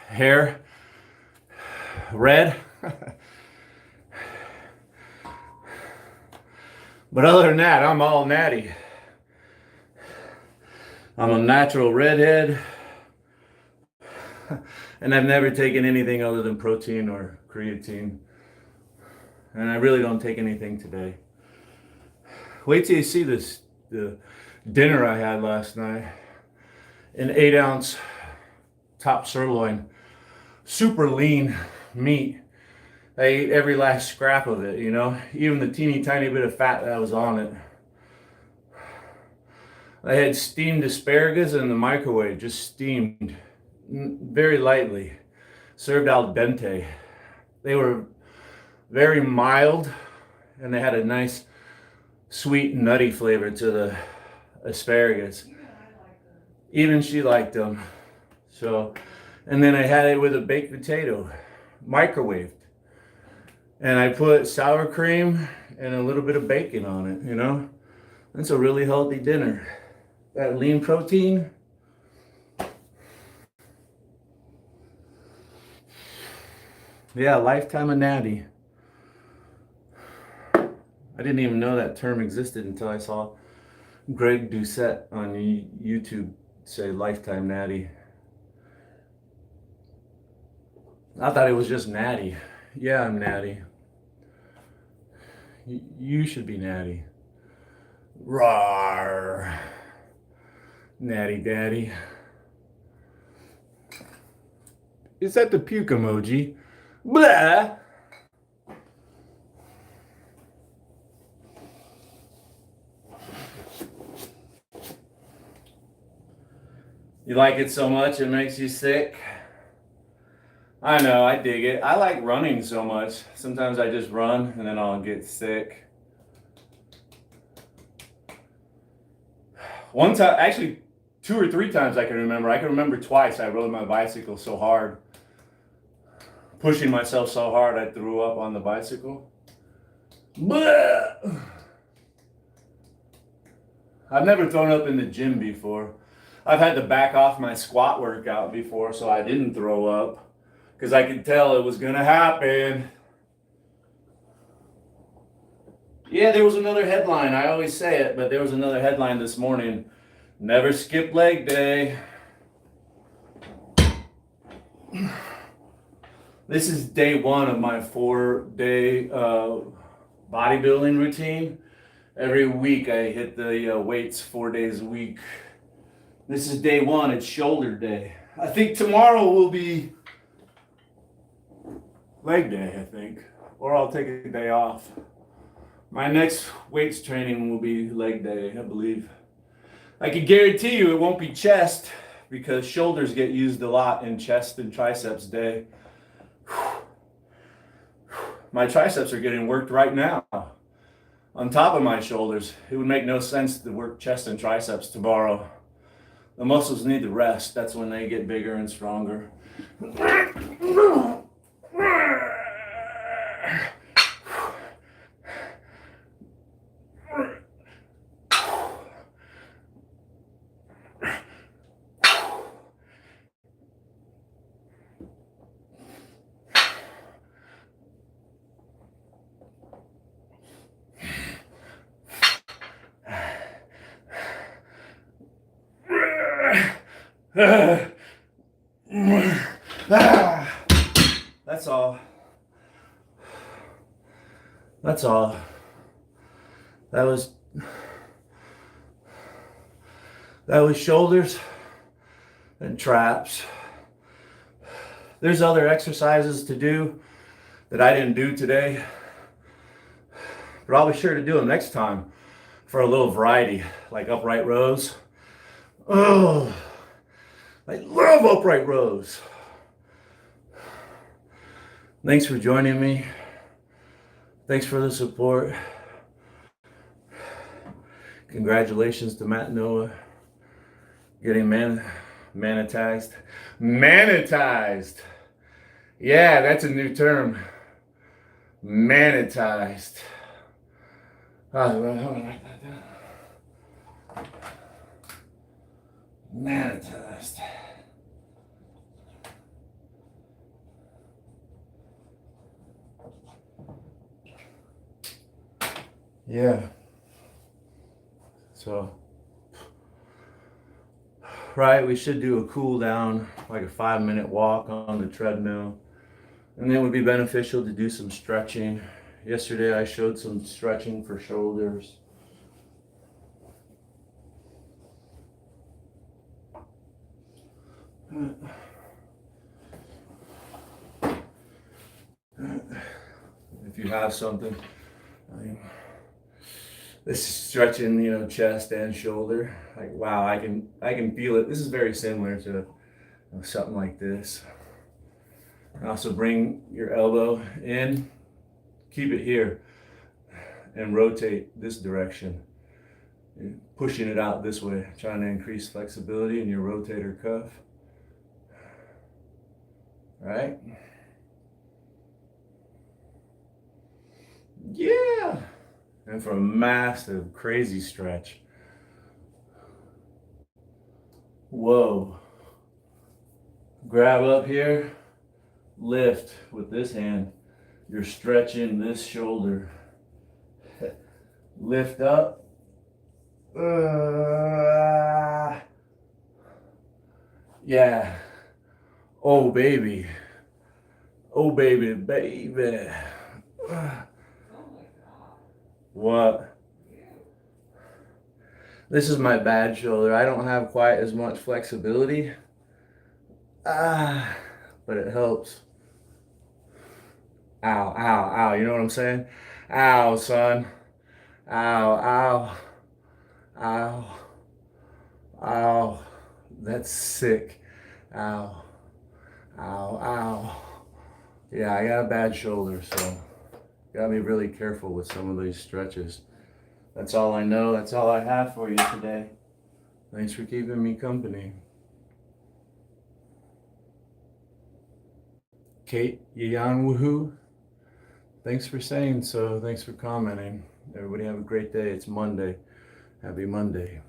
S1: hair red. But other than that, I'm all natty. I'm a natural redhead. And I've never taken anything other than protein or creatine. And I really don't take anything today. Wait till you see this, the dinner I had last night. An 8-ounce top sirloin, super lean meat. I ate every last scrap of it, you know, even the teeny tiny bit of fat that was on it. I had steamed asparagus in the microwave, just steamed very lightly, served al dente. They were very mild, and they had a nice sweet nutty flavor to the asparagus. Even she liked them. So, and then I had it with a baked potato, microwaved. And I put sour cream and a little bit of bacon on it, you know? That's a really healthy dinner. That lean protein. Yeah, lifetime of natty. I didn't even know that term existed until I saw Greg Doucette on YouTube say lifetime natty. I thought it was just natty. Yeah, I'm natty. You should be natty. Rawr. Natty daddy. Is that the puke emoji? Blah. You like it so much it makes you sick? I know, I dig it. I like running so much. Sometimes I just run and then I'll get sick. One time, actually 2 or 3 times I can remember. I can remember twice I rode my bicycle so hard. Pushing myself so hard I threw up on the bicycle. Blah! I've never thrown up in the gym before. I've had to back off my squat workout before so I didn't throw up. Because I could tell it was going to happen. Yeah, there was another headline. I always say it, but there was another headline this morning. Never skip leg day. This is day 1 of my 4-day bodybuilding routine. Every week I hit the weights 4 days a week. This is day 1. It's shoulder day. I think tomorrow will be leg day, I think. Or I'll take a day off. My next weights training will be leg day, I believe. I can guarantee you it won't be chest because shoulders get used a lot in chest and triceps day. My triceps are getting worked right now on top of my shoulders. It would make no sense to work chest and triceps tomorrow. The muscles need to rest. That's when they get bigger and stronger. That's all. That's all. That was shoulders and traps. There's other exercises to do that I didn't do today, but I'll be sure to do them next time for a little variety, like upright rows. Oh, I love upright rows. Thanks for joining me. Thanks for the support. Congratulations to Matt and Noah getting manatized. Manatized. Yeah, that's a new term. Manatized. How do I write that down? Manatized. Yeah. So, right, we should do a cool down, like a 5-minute walk on the treadmill. And then it would be beneficial to do some stretching. Yesterday I showed some stretching for shoulders. If you have something, this is stretching, chest and shoulder. Like, wow, I can feel it. This is very similar to something like this. And also bring your elbow in, keep it here, and rotate this direction. You're pushing it out this way, trying to increase flexibility in your rotator cuff. Right? Yeah. And for a massive, crazy stretch. Whoa. Grab up here, lift with this hand. You're stretching this shoulder. Lift up. Yeah. Oh, baby. Oh, baby, baby. What? This is my bad shoulder. I don't have quite as much flexibility. But it helps. Ow, ow, ow. You know what I'm saying? Ow, son. Ow, ow. Ow. Ow. That's sick. Ow. Ow, ow. Yeah, I got a bad shoulder, so gotta be really careful with some of these stretches. That's all I know. That's all I have for you today. Thanks for keeping me company. Kate Yan Woohoo. Thanks for saying so. Thanks for commenting. Everybody have a great day. It's Monday. Happy Monday.